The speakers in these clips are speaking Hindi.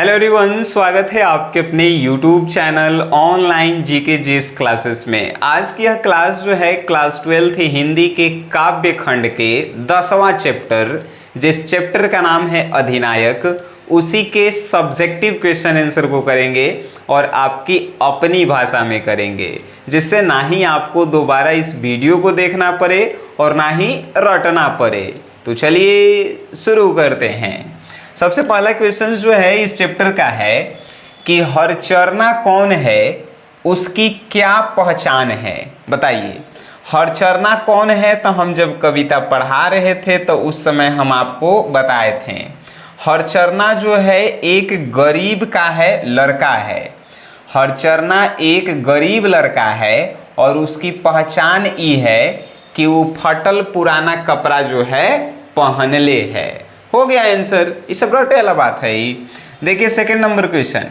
हेलो एवरीवन, स्वागत है आपके अपने YouTube channel online GK GS classes में। आज की यह क्लास जो है क्लास 12 हिंदी के काव्य खंड के 10वां चैप्टर, जिस चैप्टर का नाम है अधिनायक, उसी के सब्जेक्टिव क्वेश्चन आंसर को करेंगे और आपकी अपनी भाषा में करेंगे, जिससे ना ही आपको दोबारा इस वीडियो को देखना पड़े और ना ही रटना पड़े। तो चलिए शुरू करते हैं। सबसे पहला क्वेश्चन जो है इस चैप्टर का है कि हरचरना कौन है, उसकी क्या पहचान है। बताइए, हरचरना कौन है? तो हम जब कविता पढ़ा रहे थे तो उस समय हम आपको बताए थे। हरचरना जो है एक गरीब का है, लड़का है। हरचरना एक गरीब लड़का है और उसकी पहचान ये है कि वो फटल पुराना कपड़ा जो है पहनले है। हो गया आंसर। ये सब रटे वाला बात है। देखिए सेकंड नंबर क्वेश्चन,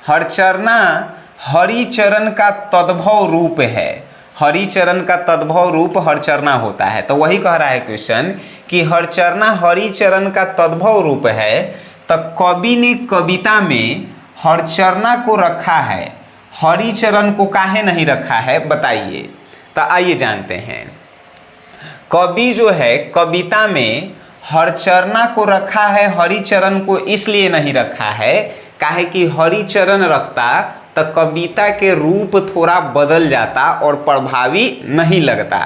हरचरना हरिचरण का तद्भव रूप है। हरिचरण का तद्भव रूप हरचरना होता है। तो वही कह रहा है क्वेश्चन कि हरचरना हरिचरण का तद्भव रूप है। तो कवि ने कविता में हरचरना को रखा है, हरिचरण को काहे नहीं रखा है, बताइए। तो आइए जानते हैं। कवि जो है कविता में हरचरना को रखा है, हरिचरण को इसलिए नहीं रखा है काहे कि हरिचरण रखता तो कविता के रूप थोड़ा बदल जाता और प्रभावी नहीं लगता।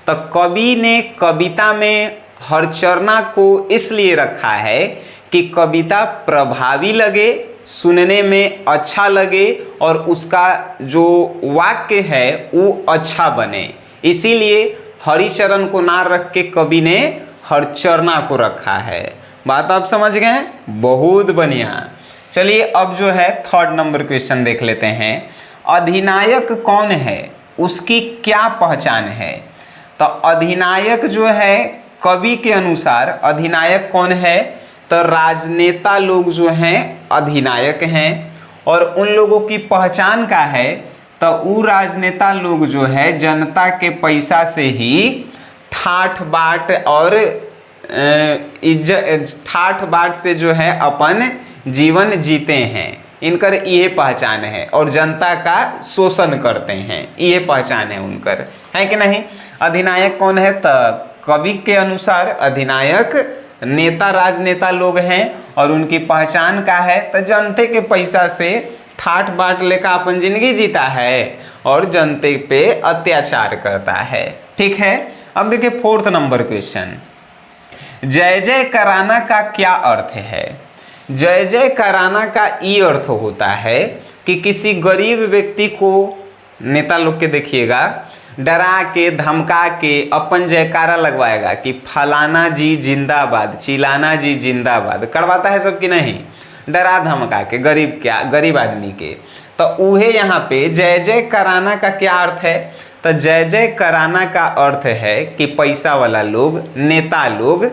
तो कवि ने कविता में हरचरना को इसलिए रखा है कि कविता प्रभावी लगे, सुनने में अच्छा लगे और उसका जो वाक्य है वो अच्छा बने। इसीलिए हरिचरण को ना रख के कवि ने हरचरना को रखा है। बात आप समझ गए? बहुत बढ़िया। चलिए अब जो है थर्ड नंबर क्वेश्चन देख लेते हैं। अधिनायक कौन है, उसकी क्या पहचान है? तो अधिनायक जो है कवि के अनुसार अधिनायक कौन है? तो राजनेता लोग जो हैं अधिनायक हैं और उन लोगों की पहचान का है तो वो राजनेता लोग जो है जनता के पैसा से ही ठाठ बाट और ठाठ बाट से जो है अपन जीवन जीते हैं। इनकर ये पहचान है और जनता का शोषण करते हैं, ये पहचान है उनकर, है कि नहीं? अधिनायक कौन है? तो कवि के अनुसार अधिनायक नेता राजनेता लोग हैं और उनकी पहचान का है तो जनते के पैसा से ठाठ बाट लेकर अपन जिंदगी जीता है और जनते पे अत्याचार करता है। ठीक है। अब देखिए फोर्थ नंबर क्वेश्चन, जय जय कराना का क्या अर्थ है? जय जय कराना का ये अर्थ होता है कि किसी गरीब व्यक्ति को नेता लोग के देखिएगा डरा के धमका के अपन जयकारा लगवाएगा कि फलाना जी जिंदाबाद, चिलाना जी जिंदाबाद करवाता है सब कि नहीं, डरा धमका के गरीब आदमी के। तो उहे यहाँ पे जय जय कराना का क्या अर्थ है? तो जय जय कराना का अर्थ है कि पैसा वाला लोग, नेता लोग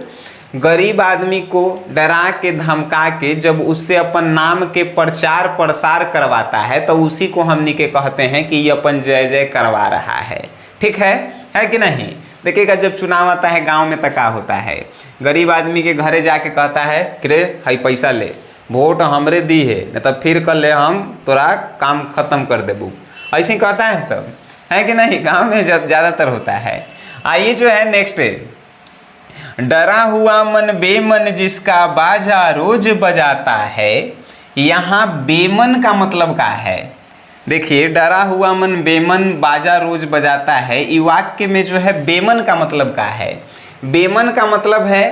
गरीब आदमी को डरा के धमका के जब उससे अपन नाम के प्रचार प्रसार करवाता है तो उसी को हमनी के कहते हैं कि ये अपन जय जय करवा रहा है। ठीक है कि नहीं? देखिएगा जब चुनाव आता है गांव में तो क्या होता है, गरीब आदमी के घरे जाके कहता है कि रे हाई पैसा ले, वोट हमरे दी है नहीं तो फिर कल ले हम तोरा काम खत्म कर देबू, ऐसे ही कहता है सब, है कि नहीं? गांव में ज़्यादातर होता है। आइए जो है नेक्स्ट, डरा हुआ मन बेमन जिसका बाजा रोज बजाता है। यहाँ बेमन का मतलब क्या है? देखिए, डरा हुआ मन बेमन बाजा रोज बजाता है, ये वाक्य में जो है बेमन का मतलब क्या है? बेमन का मतलब है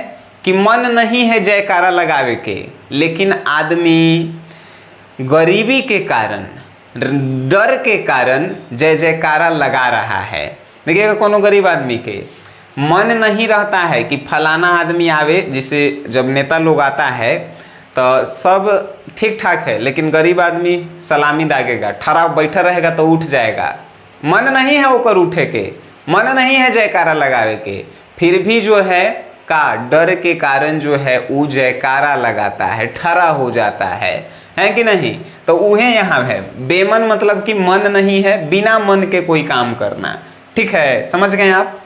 कि मन नहीं है जयकारा लगावे के, लेकिन आदमी गरीबी के कारण, डर के कारण जय जयकारा लगा रहा है। देखिएगा कोनो गरीब आदमी के मन नहीं रहता है कि फलाना आदमी आवे, जिसे जब नेता लोग आता है तो सब ठीक ठाक है, लेकिन गरीब आदमी सलामी दागेगा, ठहरा बैठा रहेगा तो उठ जाएगा। मन नहीं है ओकर उठे के, मन नहीं है जयकारा लगावे के, फिर भी जो है का डर के कारण जो है वो जयकारा लगाता है, ठहरा हो जाता है कि नहीं? तो उहे यहाँ है बेमन, मतलब कि मन नहीं है, बिना मन के कोई काम करना। ठीक है, समझ गए आप?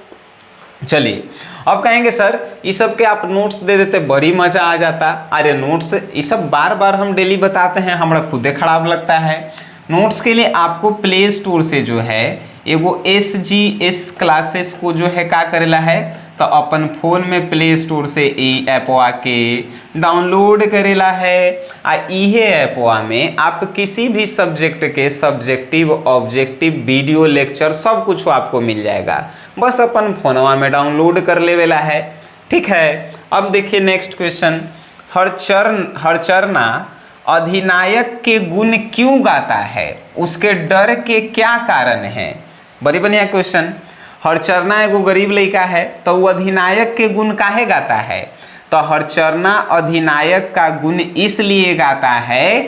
चलिए अब कहेंगे सर ये सब के आप नोट्स दे देते बड़ी मजा आ जाता। अरे नोट्स ये सब बार बार हम डेली बताते हैं, हमारा खुदे खराब लगता है। नोट्स के लिए आपको प्ले स्टोर से जो है एगो SGS क्लासेस को जो है का करेला है, तो अपन फोन में प्ले स्टोर से ई ऐपवा के डाउनलोड करेला है। आ इहे ऐपवा में आप किसी भी सब्जेक्ट के सब्जेक्टिव ऑब्जेक्टिव वीडियो लेक्चर सब कुछ आपको मिल जाएगा, बस अपन फोनवा में डाउनलोड कर लेवेला है। ठीक है, अब देखिए नेक्स्ट क्वेश्चन। हरचरना अधिनायक के गुण क्यों गाता है, उसके डर के क्या कारण है? बड़ी बढ़िया क्वेश्चन। हरचरना एगो गरीब लड़का है तो वो अधिनायक के गुण काहे गाता है? तो हरचरना अधिनायक का गुण इसलिए गाता है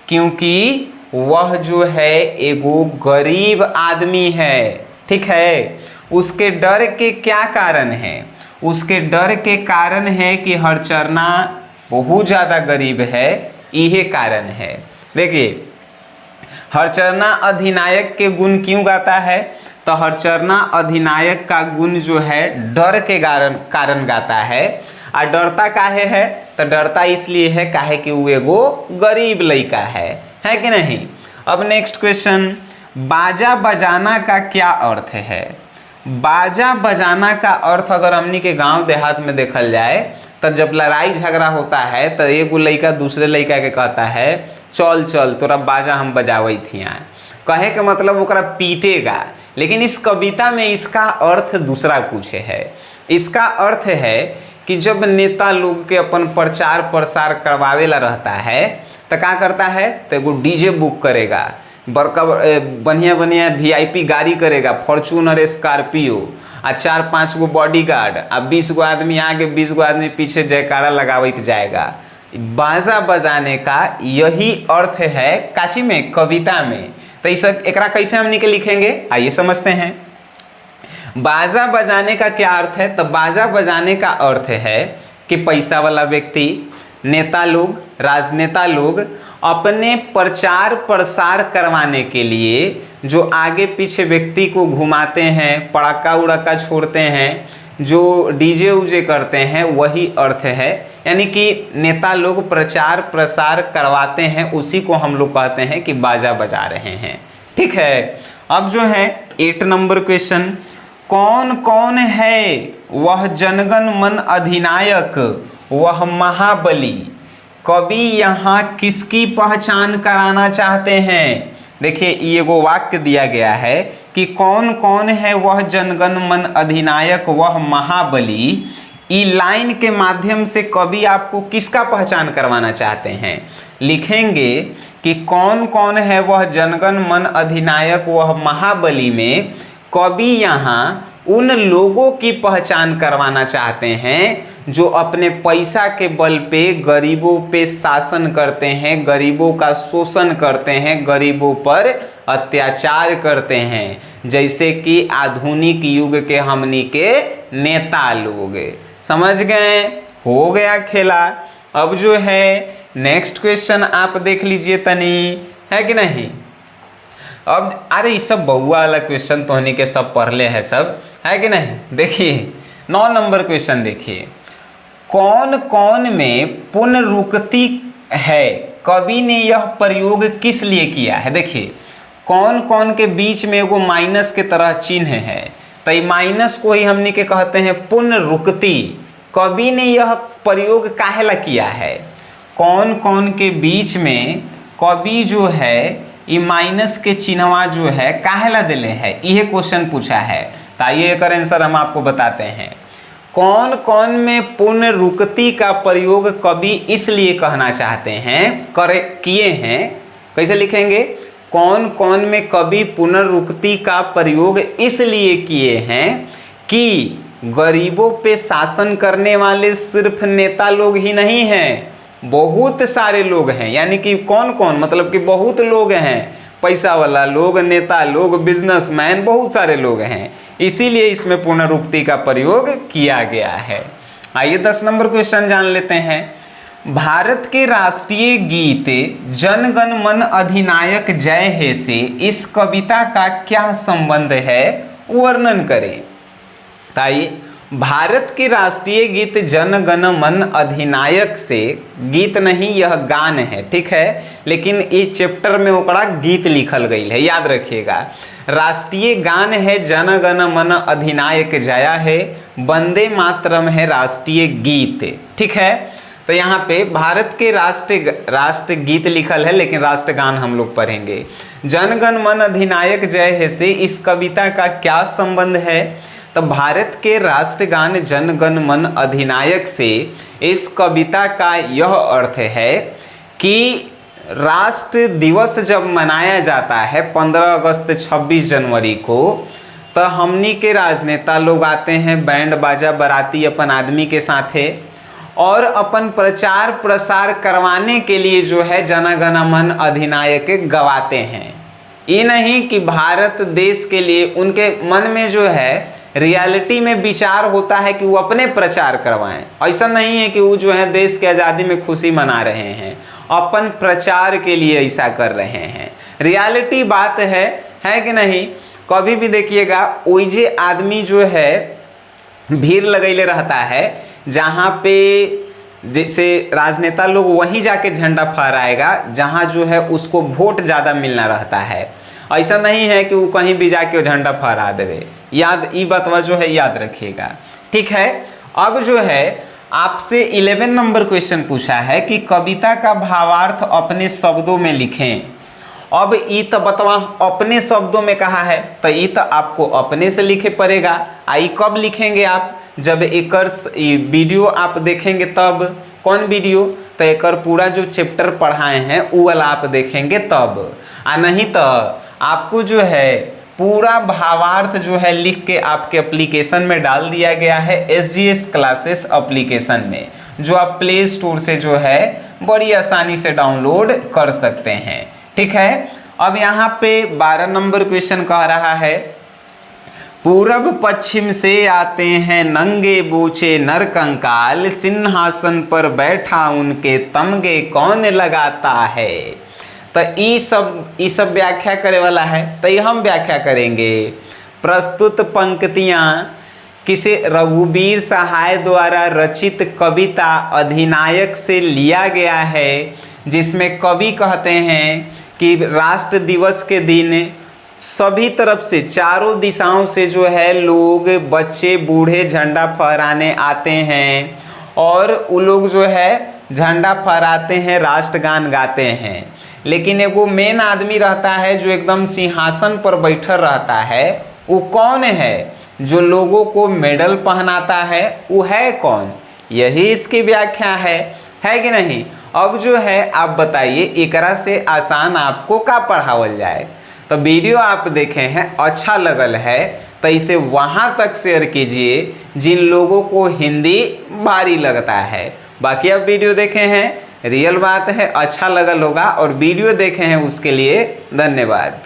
क्योंकि वह जो है एगो गरीब आदमी है। ठीक है, उसके डर के क्या कारण है? उसके डर के कारण है कि हरचरना बहुत ज़्यादा गरीब है, यही कारण है। देखिए हरचरना अधिनायक के गुण क्यों गाता है, तो हरचरना अधिनायक का गुण जो है डर के कारण गाता है। और डरता काहे है, तो डरता इसलिए है काहे कि वो एगो गरीब लड़का है कि नहीं। अब नेक्स्ट क्वेश्चन, बाजा बजाना का क्या अर्थ है? बाजा बजाना का अर्थ अगर हमनी के गांव देहात में देखल जाए तो जब लड़ाई झगड़ा होता है तो एगो लड़का दूसरे लड़का के कहता है चल चल तोरा बाजा हम बजावई थिया, कहे के मतलब ओकरा पीटेगा। लेकिन इस कविता में इसका अर्थ दूसरा कुछ है। इसका अर्थ है कि जब नेता लोग के अपन प्रचार प्रसार करवावेला रहता है तो क्या करता है, तो एगो डीजे बुक करेगा, बड़का बढ़िया बढ़िया VIP गाड़ी करेगा, फॉर्चूनर स्कॉर्पियो, आ 4-5 गो बॉडीगार्ड, आ 20 गो आदमी आगे 20 गो आदमी पीछे जयकारा लगावत जाएगा। बाजा बजाने का यही अर्थ है काची में, कविता में। तो इस एकरा कैसे हमनी के लिखेंगे, आइए समझते हैं। बाजा बजाने का क्या अर्थ है, तो बाजा बजाने का अर्थ है कि पैसा वाला व्यक्ति, नेता लोग, राजनेता लोग अपने प्रचार प्रसार करवाने के लिए जो आगे पीछे व्यक्ति को घुमाते हैं, पड़ाका उड़ाका छोड़ते हैं, जो डीजे उजे करते हैं, वही अर्थ है। यानी कि नेता लोग प्रचार प्रसार करवाते हैं, उसी को हम लोग कहते हैं कि बाजा बजा रहे हैं। ठीक है, अब जो है 8 नंबर क्वेश्चन, कौन कौन है वह जनगण मन अधिनायक, वह महाबली, कवि यहाँ किसकी पहचान कराना चाहते हैं? देखिए ये एगो वाक्य दिया गया है कि कौन कौन है वह जनगण मन अधिनायक वह महाबली। ई लाइन के माध्यम से कवि आपको किसका पहचान करवाना चाहते हैं? लिखेंगे कि कौन कौन है वह जनगण मन अधिनायक वह महाबली में कवि यहाँ उन लोगों की पहचान करवाना चाहते हैं जो अपने पैसा के बल पे गरीबों पे शासन करते हैं, गरीबों का शोषण करते हैं, गरीबों पर अत्याचार करते हैं, जैसे कि आधुनिक युग के हमनी के नेता लोग। समझ गए? हो गया खेला। अब जो है नेक्स्ट क्वेश्चन आप देख लीजिए तनी, है कि नहीं। अब अरे ये सब बउआ वाला क्वेश्चन तो हनी के सब पढ़ले हैं सब, है कि नहीं। देखिए 9 नंबर क्वेश्चन देखिए, कौन कौन में पुनरुक्ति है, कवि ने यह प्रयोग किस लिए किया है? देखिए कौन कौन के बीच में एगो माइनस के तरह चिन्ह है, तो ये माइनस को ही हमने के कहते हैं पुनरुक्ति। कवि ने यह प्रयोग काहेला किया है? कौन कौन के बीच में कवि जो है ये माइनस के चिन्हवा जो है काहेला दिले है, यह क्वेश्चन पूछा है। तो आइए एक आंसर हम आपको बताते हैं। कौन कौन में पुनरुक्ति का प्रयोग कवि इसलिए कहना चाहते हैं, किए हैं, कैसे लिखेंगे? कौन कौन में कवि पुनरुक्ति का प्रयोग इसलिए किए हैं कि गरीबों पे शासन करने वाले सिर्फ नेता लोग ही नहीं हैं, बहुत सारे लोग हैं। यानी कि कौन कौन मतलब कि बहुत लोग हैं, पैसा वाला लोग, नेता लोग, बिजनेसमैन, बहुत सारे लोग हैं, इसीलिए इसमें पुनरुक्ति का प्रयोग किया गया है। आइए 10 नंबर क्वेश्चन जान लेते हैं। भारत के राष्ट्रीय गीत जन गण मन अधिनायक जय हे से इस कविता का क्या संबंध है, वर्णन करें। आइए भारत के राष्ट्रीय गीत जन गण मन अधिनायक से, गीत नहीं यह गान है, ठीक है, लेकिन इस चैप्टर में ओकरा गीत लिखल गई है, याद रखिएगा। राष्ट्रीय गान है जन गण मन अधिनायक जया है, वंदे मातरम है राष्ट्रीय गीत, ठीक है। तो यहाँ पे भारत के राष्ट्र गीत लिखल है, लेकिन राष्ट्रगान हम लोग पढ़ेंगे। जन गण मन अधिनायक जय है से इस कविता का क्या संबंध है? तो भारत के राष्ट्रगान जन गण मन अधिनायक से इस कविता का यह अर्थ है कि राष्ट्र दिवस जब मनाया जाता है 15 अगस्त 26 जनवरी को, तो हमनी के राजनेता लोग आते हैं बैंड बाजा बराती अपन आदमी के साथ है, और अपन प्रचार प्रसार करवाने के लिए जो है जन गण मन अधिनायक गवाते हैं। ये नहीं कि भारत देश के लिए, उनके मन में जो है रियलिटी में विचार होता है कि वो अपने प्रचार करवाएं। ऐसा नहीं है कि वो जो है देश की आज़ादी में खुशी मना रहे हैं, अपन प्रचार के लिए ऐसा कर रहे हैं। रियलिटी बात है कि नहीं? कभी भी देखिएगा ओइजे आदमी जो है भीड़ लगैले रहता है, जहाँ पे जैसे राजनेता लोग वहीं जाके झंडा फहराएगा जहाँ जो है उसको वोट ज़्यादा मिलना रहता है। ऐसा नहीं है कि वो कहीं भी जाके झंडा फहरा देवे। याद ये बात जो है याद रखिएगा, ठीक है। अब जो है आपसे 11 नंबर क्वेश्चन पूछा है कि कविता का भावार्थ अपने शब्दों में लिखें। अब ये तो बतवा अपने शब्दों में कहा है, तो ये तो आपको अपने से लिखे पड़ेगा। आई कब लिखेंगे आप? जब एक वीडियो आप देखेंगे तब। कौन वीडियो? तो एक पूरा जो चैप्टर पढ़ाए हैं वो वाला आप देखेंगे तब। नहीं तो आपको जो है पूरा भावार्थ जो है लिख के आपके एप्लीकेशन में डाल दिया गया है, SGS क्लासेस एप्लीकेशन में, जो आप प्ले स्टोर से जो है बड़ी आसानी से डाउनलोड कर सकते हैं, ठीक है। अब यहाँ पे 12 नंबर क्वेश्चन कह रहा है, पूरब पश्चिम से आते हैं नंगे बोचे नर कंकाल, सिंहासन पर बैठा उनके तमगे कौन लगाता है। तो ये सब व्याख्या करे वाला है, तो ये हम व्याख्या करेंगे। प्रस्तुत पंक्तियाँ किसी रघुवीर सहाय द्वारा रचित कविता अधिनायक से लिया गया है, जिसमें कवि कहते हैं कि राष्ट्र दिवस के दिन सभी तरफ से, चारों दिशाओं से जो है लोग, बच्चे बूढ़े झंडा फहराने आते हैं, और वो लोग जो है झंडा फहराते हैं, राष्ट्रगान गाते हैं। लेकिन एगो मेन आदमी रहता है जो एकदम सिंहासन पर बैठा रहता है, वो कौन है? जो लोगों को मेडल पहनाता है वो है कौन? यही इसकी व्याख्या है कि नहीं? अब जो है आप बताइए एकरा से आसान आपको का पढ़ावल जाए। तो वीडियो आप देखे हैं, अच्छा लगल है तो इसे वहाँ तक शेयर कीजिए जिन लोगों को हिंदी भारी लगता है। बाकी आप वीडियो देखे हैं, रियल बात है अच्छा लगल होगा, और वीडियो देखे हैं उसके लिए धन्यवाद।